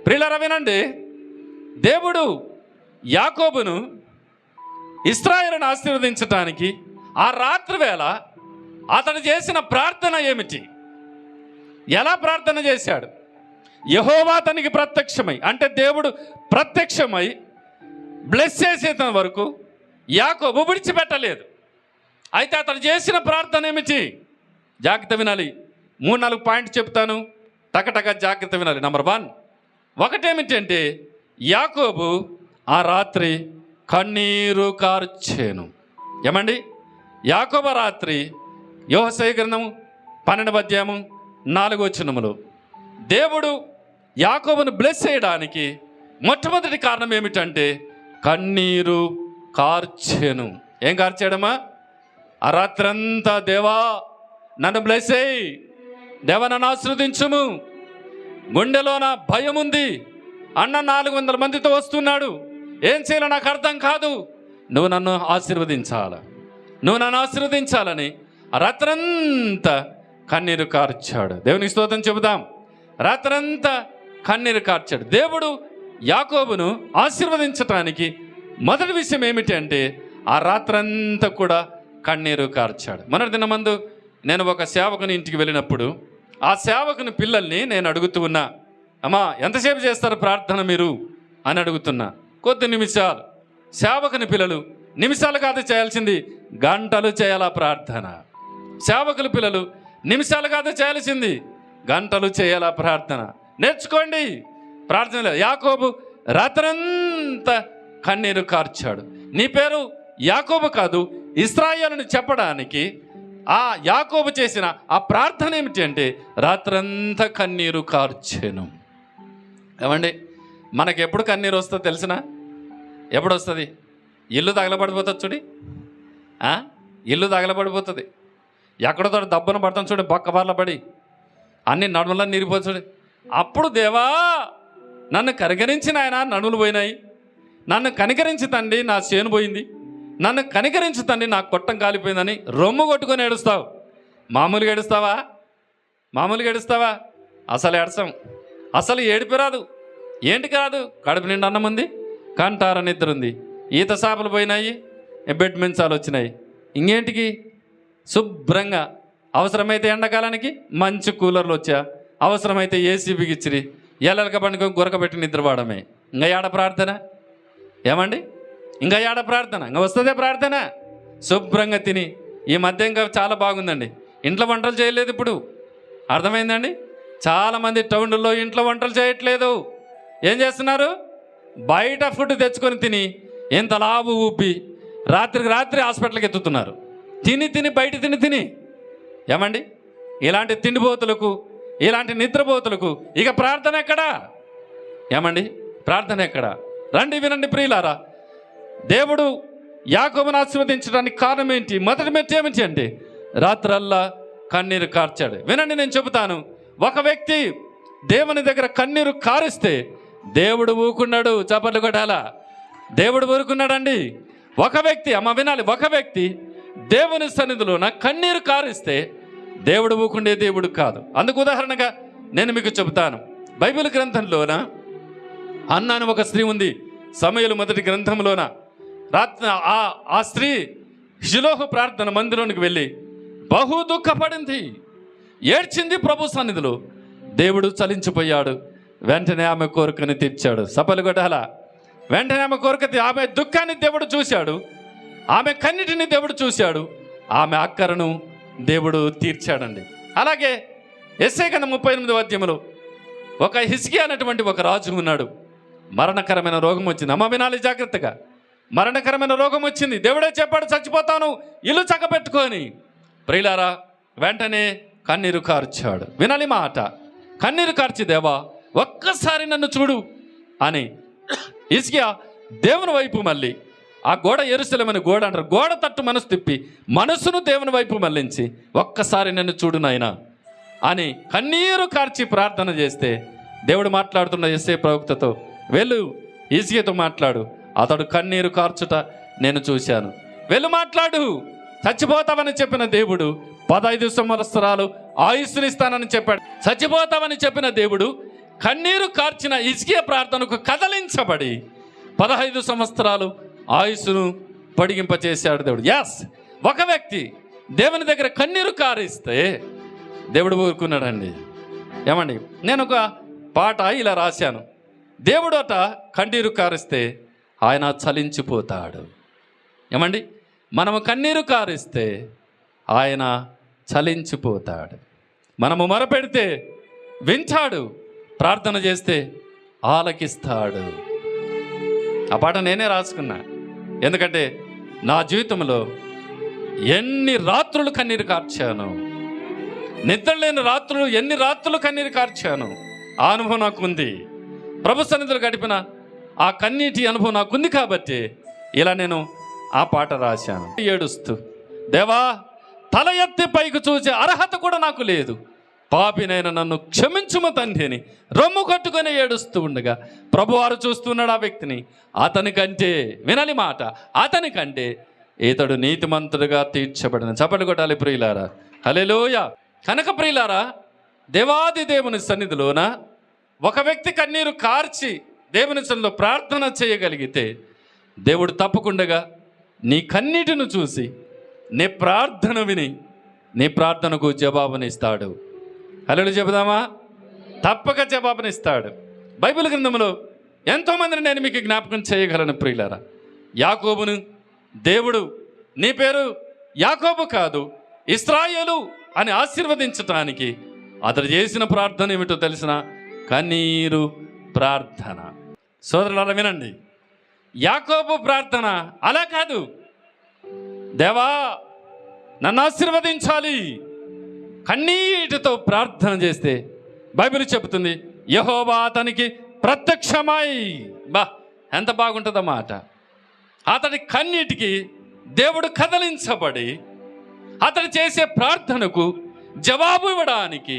ప్రియులారా వినండి, దేవుడు యాకోబును ఇశ్రాయేలును ఆశీర్వదించటానికి ఆ రాత్రి వేళ అతడు చేసిన ప్రార్థన ఏమిటి? ఎలా ప్రార్థన చేశాడు? యెహోవా అతనికి ప్రత్యక్షమై, అంటే దేవుడు ప్రత్యక్షమై బ్లెస్ చేసేంత వరకు యాకోబు విడిచిపెట్టలేదు. అయితే అతను చేసిన ప్రార్థన ఏమిటి? జాగ్రత్త వినాలి. 3-4 పాయింట్ చెప్తాను, టకటక జాగ్రత్త వినాలి. నంబర్ 1, ఒకటేమిటంటే యాకోబు ఆ రాత్రి కన్నీరు కార్చెను. ఏమండి? యాకోబు రాత్రి యోహోషువ గ్రంథము 12వ అధ్యాయము 4వ వచనములో దేవుడు యాకోబును బ్లెస్ చేయడానికి మొట్టమొదటి కారణం ఏమిటంటే కన్నీరు కార్చెను. ఏం కార్చాడమ్మా? ఆ రాత్రంతా దేవా నన్ను బ్లెస్ చేయి, దేవా నన్ను ఆశీర్వదించుము, గుండెలోన భయం ఉంది, అన్న 400 మందితో వస్తున్నాడు, ఏం చేయాలో నాకు అర్థం కాదు, నువ్వు నన్ను ఆశీర్వదించాలని ఆ రాత్రంతా కన్నీరు కార్చాడు. దేవునికి స్తోత్రం చెబుదాం. రాత్రంతా కన్నీరు కార్చాడు. దేవుడు యాకోబును ఆశీర్వదించటానికి మొదటి విషయం ఏమిటి అంటే ఆ రాత్రంతా కూడా కన్నీరు కార్చాడు. మొన్నటి దినమందు నేను ఒక సేవకుని ఇంటికి వెళ్ళినప్పుడు ఆ సేవకుని పిల్లల్ని నేను అడుగుతూ ఉన్నా, అమ్మా ఎంతసేపు చేస్తారు ప్రార్థన మీరు అని అడుగుతున్నా. కొద్ది నిమిషాలు. సేవకుని పిల్లలు నిమిషాలు కాదు చేయాల్సింది, గంటలు చేయాలా ప్రార్థన. సేవకుల పిల్లలు నిమిషాలు కాదు చేయాల్సింది, గంటలు చేయాలా ప్రార్థన. నేర్చుకోండి ప్రార్థన. యాకోబు రాత్రంతా కన్నీరు కార్చాడు. నీ పేరు యాకోబు కాదు ఇశ్రాయేలుని చెప్పడానికి ఆ యాకోబు చేసిన ఆ ప్రార్థన ఏమిటి అంటే రాత్రంతా కన్నీరు కార్చెను. ఏమండి, మనకి ఎప్పుడు కన్నీరు వస్తుందో తెలిసిన? ఎప్పుడు వస్తుంది? ఇల్లు తగలబడిపోతుంది చూడి, ఇల్లు తగలబడిపోతుంది. ఎక్కడో దబ్బున పడతాం చూడండి, బొక్కబార్ల పడి అన్ని నడుములా నీరిపోతుంది చూడండి. అప్పుడు దేవా నన్ను కనికరించి నాయన నడుములు పోయినాయి, నన్ను కనికరించి తండ్రి నా చేను పోయింది, నన్ను కనికరించి తండ్రి నా కొట్టం కాలిపోయిందని రొమ్ము కొట్టుకొని ఏడుస్తావు. మామూలుగా ఏడుస్తావా? అసలు ఏడ్చాం. అసలు ఏడిపి రాదు. ఏంటికి రాదు? కడుపు నిండా అన్నం ఉంది, కంటార నిద్ర ఉంది, ఈత చేపలు పోయినాయి, బెడ్ మంచాలు వచ్చినాయి. ఇంకేంటికి? శుభ్రంగా అవసరమైతే ఎండాకాలానికి మంచి కూలర్లు వచ్చా, అవసరమైతే ఏసీ బిగిచ్చిరి, ఎల్లలక పండుగ గురకబెట్టి నిద్రపోవడమే. ఇంకా ఏడ ప్రార్థన? ఏమండి, ఇంకా ఏడ ప్రార్థన? ఇంకా వస్తుందే ప్రార్థన? శుభ్రంగా తిని. ఈ మధ్య ఇంకా చాలా బాగుందండి, ఇంట్లో వంటలు చేయలేదు ఇప్పుడు. అర్థమైందండి? చాలామంది టౌన్లో ఇంట్లో వంటలు చేయట్లేదు. ఏం చేస్తున్నారు? బయట ఫుడ్ తెచ్చుకొని తిని ఎంత లావు ఊపి రాత్రికి రాత్రి హాస్పిటల్కి ఎత్తుతున్నారు. తిని బయట తిని. ఏమండి, ఇలాంటి తిండిపోతులకు, ఇలాంటి నిద్రపోతులకు ఇక ప్రార్థన ఎక్కడా? ఏమండి, ప్రార్థన ఎక్కడా? రండి వినండి ప్రియులారా, దేవుడు యాకోబును ఆశీర్వదించడానికి కారణం ఏంటి? మొదటి మెట్టు ఏమిటి అంటే రాత్రల్లా కన్నీరు కార్చాడు. వినండి, నేను చెబుతాను. ఒక వ్యక్తి దేవుని దగ్గర కన్నీరు కారిస్తే దేవుడు ఊరుకున్నాడు. చప్పట్లు కొట్టాలా? దేవుడు ఊరుకున్నాడండి. ఒక వ్యక్తి, అమ్మ వినాలి, ఒక వ్యక్తి దేవుని సన్నిధిలోన కన్నీరు కారిస్తే దేవుడు ఊకుండే దేవుడు కాదు. అందుకు ఉదాహరణగా నేను మీకు చెబుతాను. బైబిల్ గ్రంథంలోన హన్నా అని ఒక స్త్రీ ఉంది. సమూయేలు మొదటి గ్రంథంలోన ఆ స్త్రీ షిలోహు ప్రార్థన మందిరానికి వెళ్ళి బహు దుఃఖపడింది, ఏడ్చింది ప్రభు సన్నిధిలో. దేవుడు చలించిపోయాడు. వెంటనే ఆమె కోరికని తీర్చాడు. సపలు కొట్టాల? వెంటనే ఆమె ఆమె దుఃఖాన్ని దేవుడు చూశాడు, ఆమె కన్నిటిని దేవుడు చూశాడు, ఆమె అక్కరను దేవుడు తీర్చాడండి. అలాగే యెషయా గ్రంథం 38వ అధ్యాయంలో ఒక హిజ్కియా అనేటువంటి ఒక రాజు ఉన్నాడు. మరణకరమైన రోగం వచ్చింది. అమ్మ వినాలి జాగ్రత్తగా. మరణకరమైన రోగం వచ్చింది. దేవుడే చెప్పాడు, చచ్చిపోతాను, ఇల్లు చక్కబెట్టుకొని. ప్రియులారా, వెంటనే కన్నీరు కార్చాడు. వినాలి మాట. కన్నీరు కార్చి, దేవా ఒక్కసారి నన్ను చూడు అని హిజ్కియా దేవుని వైపు మళ్ళీ, ఆ గోడ యెరూషలేమని గోడ అంటారు, గోడ తట్టు మనసు తిప్పి మనసును దేవుని వైపు మళ్ళించి ఒక్కసారి నన్ను చూడు నాయనా అని కన్నీరు కార్చి ప్రార్థన చేస్తే దేవుడు మాట్లాడుతున్న యెషయా ప్రవక్తతో, వెళ్ళు హిజ్కియాతో మాట్లాడు, అతడు కన్నీరు కార్చుట నేను చూశాను, వెళ్ళు మాట్లాడు. చచ్చిపోతావని చెప్పిన దేవుడు 15 సంవత్సరాలు ఆయుస్సునిస్తానని చెప్పాడు. చచ్చిపోతావని చెప్పిన దేవుడు కన్నీరు కార్చిన హిజ్కియా ప్రార్థనకు కదలించబడి 15 సంవత్సరాలు ఆయుస్సును పొడిగింపచేశాడు దేవుడు. ఒక వ్యక్తి దేవుని దగ్గర కన్నీరు కారిస్తే దేవుడు ఊరుకున్నాడండి. ఏమండి, నేను ఒక పాట ఇలా రాశాను. దేవుడట కన్నీరు కారిస్తే ఆయన చలించిపోతాడు. ఏమండి, మనము కన్నీరు కారిస్తే ఆయన చలించిపోతాడు. మనము మొరపెడితే వింటాడు, ప్రార్థన చేస్తే ఆలకిస్తాడు. ఆ పాట నేనే రాసుకున్నా. ఎందుకంటే నా జీవితంలో ఎన్ని రాత్రులు కన్నీరు కార్చాను, నిద్రలేని రాత్రులు ఎన్ని రాత్రులు కన్నీరు కార్చాను. ఆ అనుభవం నాకుంది. ప్రభు సన్నిధిలో గడిపిన ఆ కన్నీటి అనుభవం నాకుంది కాబట్టి ఇలా నేను ఆ పాట రాశాను. ఏడుస్తూ, దేవా తల ఎత్తి పైకి చూసే అర్హత కూడా నాకు లేదు, పాపినైనా నన్ను క్షమించుమ తండ్రి అని రొమ్ము కట్టుకొని ఏడుస్తూ ఉండగా ప్రభువారు చూస్తున్నాడు ఆ వ్యక్తిని. అతనికంటే వినాలి మాట, అతనికంటే ఇతడు నీతిమంతుడుగా తీర్చబడిన. చప్పట్లు కొట్టాలి ప్రియులారా, హల్లెలూయా. కనుక ప్రియులారా, దేవాది దేవుని సన్నిధిలోన ఒక వ్యక్తి కన్నీరు కార్చి దేవుని సన్నిధిలో ప్రార్థన చేయగలిగితే దేవుడు తప్పకుండా నీ కన్నీటిని చూసి నీ ప్రార్థన విని నీ ప్రార్థనకు జవాబునిస్తాడు. హల్లెలూయా చెబుదామా? తప్పక జవాబునిస్తాడు. బైబిల్ గ్రంథంలో ఎంతోమందిని నేను మీకు జ్ఞాపకం చేయగలను ప్రియులారా. యాకోబును దేవుడు నీ పేరు యాకోబు కాదు ఇశ్రాయేలు అని ఆశీర్వదించటానికి అతడు చేసిన ప్రార్థన ఏమిటో తెలిసిన కన్నీరు ప్రార్థన. సోదరులారా వినండి, యాకోబు ప్రార్థన అలా కాదు, దేవా నన్ను ఆశీర్వదించాలి కన్నీటితో ప్రార్థన చేస్తే బైబిల్ చెబుతుంది యెహోవా అతనికి ప్రత్యక్షమై. ఎంత బాగుంటుందన్నమాట. అతడి కన్నీటికి దేవుడు కదలించబడి అతడు చేసే ప్రార్థనకు జవాబు ఇవ్వడానికి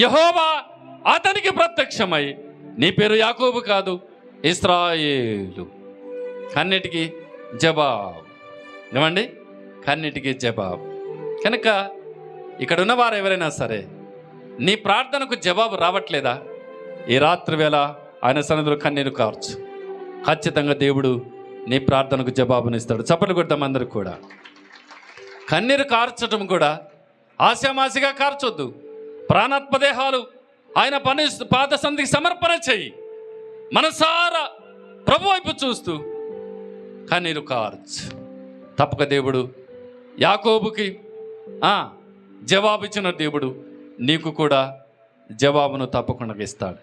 యెహోవా అతనికి ప్రత్యక్షమై నీ పేరు యాకోబు కాదు ఇశ్రాయేలు. కన్నిటికి జవాబు. ఏమండి, కన్నిటికి జవాబు. కనుక ఇక్కడ ఉన్నవారు ఎవరైనా సరే నీ ప్రార్థనకు జవాబు రావట్లేదా? ఈ రాత్రి వేళ ఆయన సన్నిధిలో కన్నీరు కార్చు. ఖచ్చితంగా దేవుడు నీ ప్రార్థనకు జవాబునిస్తాడు. చప్పట్లు కొడతాం అందరికి కూడా. కన్నీరు కార్చటం కూడా ఆశామాసిగా కార్చొద్దు. ప్రాణాత్మదేహాలు ఆయన పాద సన్నిధికి సమర్పణ చెయ్యి. మనసారా ప్రభు వైపు చూస్తూ కన్నీరు కార్చు. తప్పక దేవుడు యాకోబుకి జవాబు ఇచ్చిన దేవుడు నీకు కూడా జవాబును తప్పకుండా ఇస్తాడు.